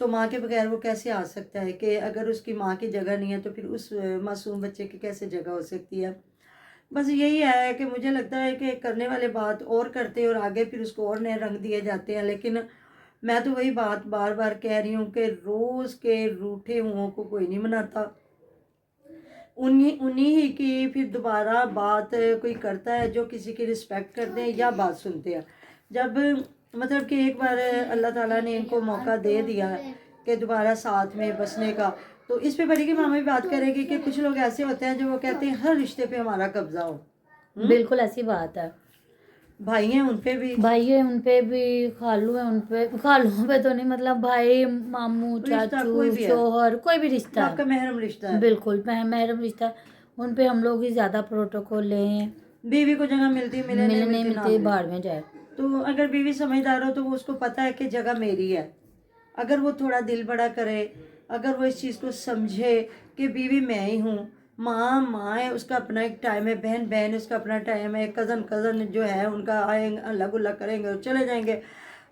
تو ماں کے بغیر وہ کیسے آ سکتا ہے؟ کہ اگر اس کی ماں کی جگہ نہیں ہے تو پھر اس معصوم بچے کی کیسے جگہ ہو سکتی ہے؟ بس یہی ہے کہ مجھے لگتا ہے کہ کرنے والے بات اور کرتے اور آگے پھر اس کو اور نئے رنگ دیے جاتے ہیں. لیکن میں تو وہی بات بار بار کہہ رہی ہوں کہ روز کے روٹھے ہوں کو کوئی نہیں مناتا. انہی ہی کی پھر دوبارہ بات کوئی کرتا ہے جو کسی کی رسپیکٹ کرتے ہیں یا بات سنتے ہیں. جب مطلب کہ ایک بار اللہ تعالیٰ نے ان کو موقع دے دیا کہ دوبارہ ساتھ میں بسنے کا, تو اس پہ بڑی کی ماما بھی بات کرے گی کہ کچھ لوگ ایسے ہوتے ہیں جو وہ کہتے ہیں ہر رشتے پہ ہمارا قبضہ ہو. بالکل ایسی بات ہے. بھائی ہیں ان پہ بھی, بھائی ہے ان پہ بھی, خالو ہے ان پہ, خالوں پہ تو نہیں, مطلب بھائی, ماموں, رشتہ چاچو, کوئی بھی ہے شوہر, کوئی بھی رشتہ جو ہے, آپ کا محرم رشتہ ہے, بالکل محرم رشتہ, ان پہ ہم لوگ ہی زیادہ پروٹوکول لیں. بیوی کو جگہ ملتی ملے نہیں نہیں ملتی نہ ملتی ملے. باہر میں جائے. تو اگر بیوی سمجھدار ہو تو وہ اس کو پتہ ہے کہ جگہ میری ہے. اگر وہ تھوڑا دل بڑا کرے, اگر وہ اس چیز کو سمجھے کہ بیوی میں ہی ہوں, ماں ماں ہے, اس کا اپنا ایک ٹائم ہے, بہن بہن اس کا اپنا ٹائم ہے, کزن جو ہے ان کا آئیں اللہ گلا کریں گے اور چلے جائیں گے,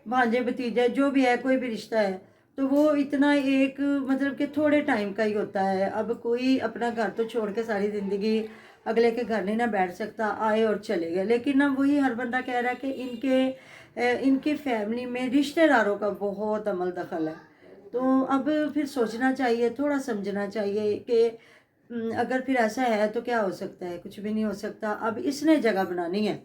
بھانجے بھتیجے جو بھی ہے کوئی بھی رشتہ ہے, تو وہ اتنا ایک مطلب کہ تھوڑے ٹائم کا ہی ہوتا ہے. اب کوئی اپنا گھر تو چھوڑ کے ساری زندگی اگلے کے گھر نہیں نہ بیٹھ سکتا, آئے اور چلے گئے. لیکن اب وہی ہر بندہ کہہ رہا ہے کہ ان کے فیملی میں رشتہ داروں کا بہت عمل دخل ہے. تو اب پھر سوچنا چاہیے, تھوڑا سمجھنا چاہیے کہ اگر پھر ایسا ہے تو کیا ہو سکتا ہے؟ کچھ بھی نہیں ہو سکتا. اب اس نے جگہ بنانی ہے.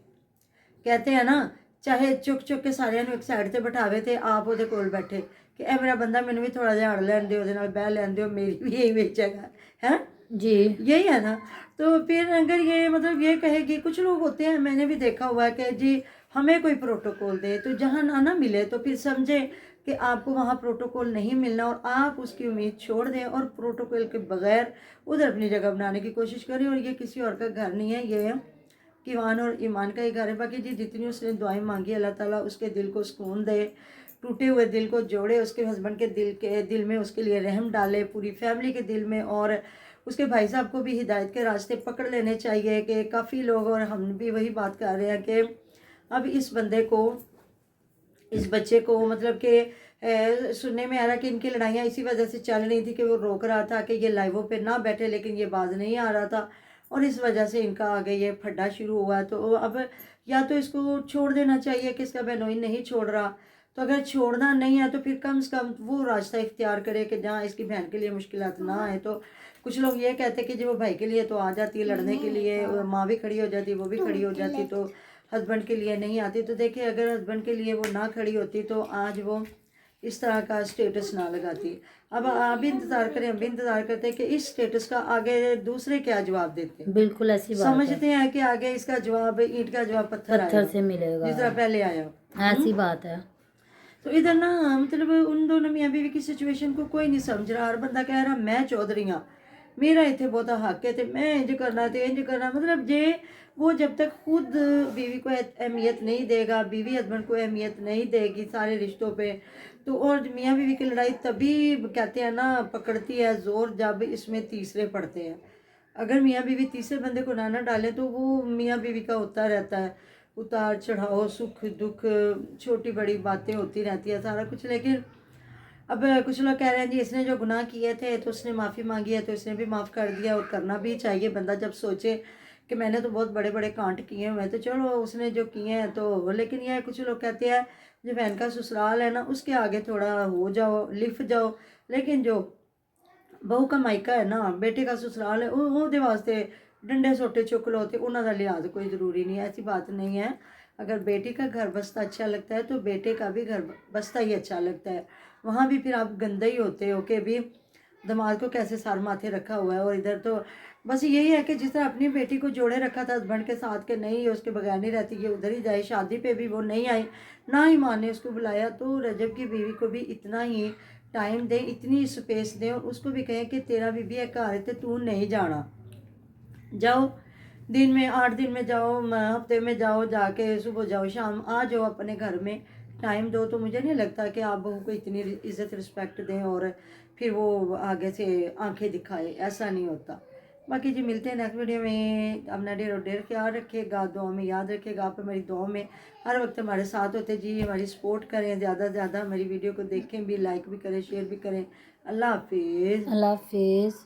کہتے ہیں نا, چاہے چک چک کے سارے ایک سائڈ سے بٹھاوے تھے, آپ وہ کول بیٹھے کہ اے میرا بندہ مینوں بھی تھوڑا جہا ہڑ لین دیو, بہ لین دیو, میری بھی یہی ویچ جگہ ہے جی یہی ہے نا. تو پھر اگر یہ مطلب یہ کہے گی, کچھ لوگ ہوتے ہیں, میں نے بھی دیکھا ہوا ہے کہ جی ہمیں کوئی پروٹوکول دے تو جہاں نہ ملے تو پھر سمجھے کہ آپ کو وہاں پروٹوکول نہیں ملنا اور آپ اس کی امید چھوڑ دیں اور پروٹوکول کے بغیر ادھر اپنی جگہ بنانے کی کوشش کریں. اور یہ کسی اور کا گھر نہیں ہے, یہ کیوان اور ایمان کا ہی گھر ہے. باقی جی جتنی اس نے دعائیں مانگی, اللہ تعالیٰ اس کے دل کو سکون دے, ٹوٹے ہوئے دل کو جوڑے, اس کے ہسبینڈ کے دل میں اس کے لیے رحم ڈالے, پوری فیملی کے دل میں. اور اس کے بھائی صاحب کو بھی ہدایت کے راستے پکڑ لینے چاہیے کہ کافی لوگ, اور ہم بھی وہی بات کر رہے ہیں کہ اب اس بندے کو, اس بچے کو مطلب کہ سننے میں آ رہا کہ ان کی لڑائیاں اسی وجہ سے چل رہی تھی کہ وہ روک رہا تھا کہ یہ لائیووں پہ نہ بیٹھے, لیکن یہ باز نہیں آ رہا تھا اور اس وجہ سے ان کا آگے یہ پھڈا شروع ہوا. تو اب یا تو اس کو چھوڑ دینا چاہیے کہ اس کا بہنوئی نہیں چھوڑ رہا, تو اگر چھوڑنا نہیں ہے تو پھر کم سے کم وہ راستہ اختیار کرے کہ جہاں اس کی بہن کے لیے مشکلات نہ آئے. تو کچھ لوگ یہ کہتے ہیں کہ جی وہ بھائی کے لیے تو آ جاتی ہے لڑنے کے لیے, ماں بھی کھڑی ہو جاتی, وہ بھی کھڑی ہو جاتی, تو ہسبینڈ کے لیے نہیں آتی. تو دیکھیں اگر ہسبینڈ کے لیے وہ نہ کھڑی ہوتی تو آج وہ اس طرح کا سٹیٹس نہ لگاتی. اب آپ بھی انتظار کریں, ہم بھی انتظار کرتے ہیں کہ اس سٹیٹس کا آگے دوسرے کیا جواب دیتے ہیں. بالکل ایسی بات ہے, سمجھتے ہیں کہ آگے اس کا جواب اینٹ کا جواب پتھر سے ملے گا, جس طرح پہلے آیا. ایسی بات ہے. تو ادھر نا مطلب ان دونوں میاں بیوی کی سچویشن کو کوئی نہیں سمجھ رہا. ہر بندہ کہہ رہا میں چودھری ہاں, میرا اتنے بہت حق ہے, تے میں انج کرنا تے انج کرنا. مطلب جے وہ جب تک خود بیوی کو اہمیت نہیں دے گا, بیوی ہسبینڈ کو اہمیت نہیں دے گی سارے رشتوں پہ, تو اور میاں بیوی کی لڑائی تبھی کہتے ہیں نا پکڑتی ہے زور جب اس میں تیسرے پڑتے ہیں. اگر میاں بیوی تیسرے بندے کو نہ ڈالیں تو وہ میاں بیوی کا ہوتا رہتا ہے, اتار چڑھاؤ, سکھ دکھ, چھوٹی بڑی باتیں ہوتی رہتی ہے, سارا کچھ. لیکن اب کچھ لوگ کہہ رہے ہیں جی اس نے جو گناہ کیے تھے تو اس نے معافی مانگی ہے تو اس نے بھی معاف کر دیا, اور کرنا بھی چاہیے. بندہ جب سوچے کہ میں نے تو بہت بڑے بڑے کانٹ کیے ہوئے ہیں تو چلو اس نے جو کیے ہیں تو, لیکن یہ کچھ لوگ کہتے ہیں جو بہن کا سسرال ہے نا اس کے آگے تھوڑا ہو جاؤ, لف جاؤ. لیکن جو بہو کا مائکہ ہے نا, بیٹے کا سسرال ہے, وہ دے واسطے ڈنڈے سوٹے چک لو تے انہاں دا لحاظ کوئی ضروری نہیں ہے. ایسی بات نہیں ہے. اگر بیٹی کا گھر بستہ اچھا لگتا ہے تو بیٹے کا بھی گھر بستہ ہی اچھا لگتا ہے. وہاں بھی پھر آپ گندے ہی ہوتے ہو کہ بھی دماغ کو کیسے سار ماتھے رکھا ہوا ہے. اور ادھر تو بس یہی ہے کہ جس طرح اپنی بیٹی کو جوڑے رکھا تھا ہسبینڈ کے ساتھ کہ نہیں اس کے بغیر نہیں رہتی, یہ ادھر ہی جائے, شادی پہ بھی وہ نہیں آئی, نہ ہی ماں نے اس کو بلایا. تو رجب کی بیوی کو بھی اتنا ہی ٹائم دیں, اتنی سپیس دیں, اور اس کو بھی کہیں کہ تیرا بھی ہے گھر تے تو نہیں جانا, جاؤ دن میں 8 دن میں جاؤ, ہفتے میں جاؤ, جا کے صبح جاؤ شام آ جاؤ, اپنے گھر میں ٹائم دو. تو مجھے نہیں لگتا کہ آپ بہو کو اتنی عزت رسپیکٹ دیں اور پھر وہ آگے سے آنکھیں دکھائے, ایسا نہیں ہوتا. باقی جی ملتے ہیں نیکسٹ ویڈیو میں. اپنا ڈیر خیال رکھیے گا, دعا میں یاد رکھیے گا. آپ ہماری دعا میں ہر وقت ہمارے ساتھ ہوتے جی. ہماری سپورٹ کریں, زیادہ سے زیادہ ہماری ویڈیو کو دیکھیں بھی, لائک بھی کریں, شیئر بھی کریں. اللہ حافظ. اللہ حافظ.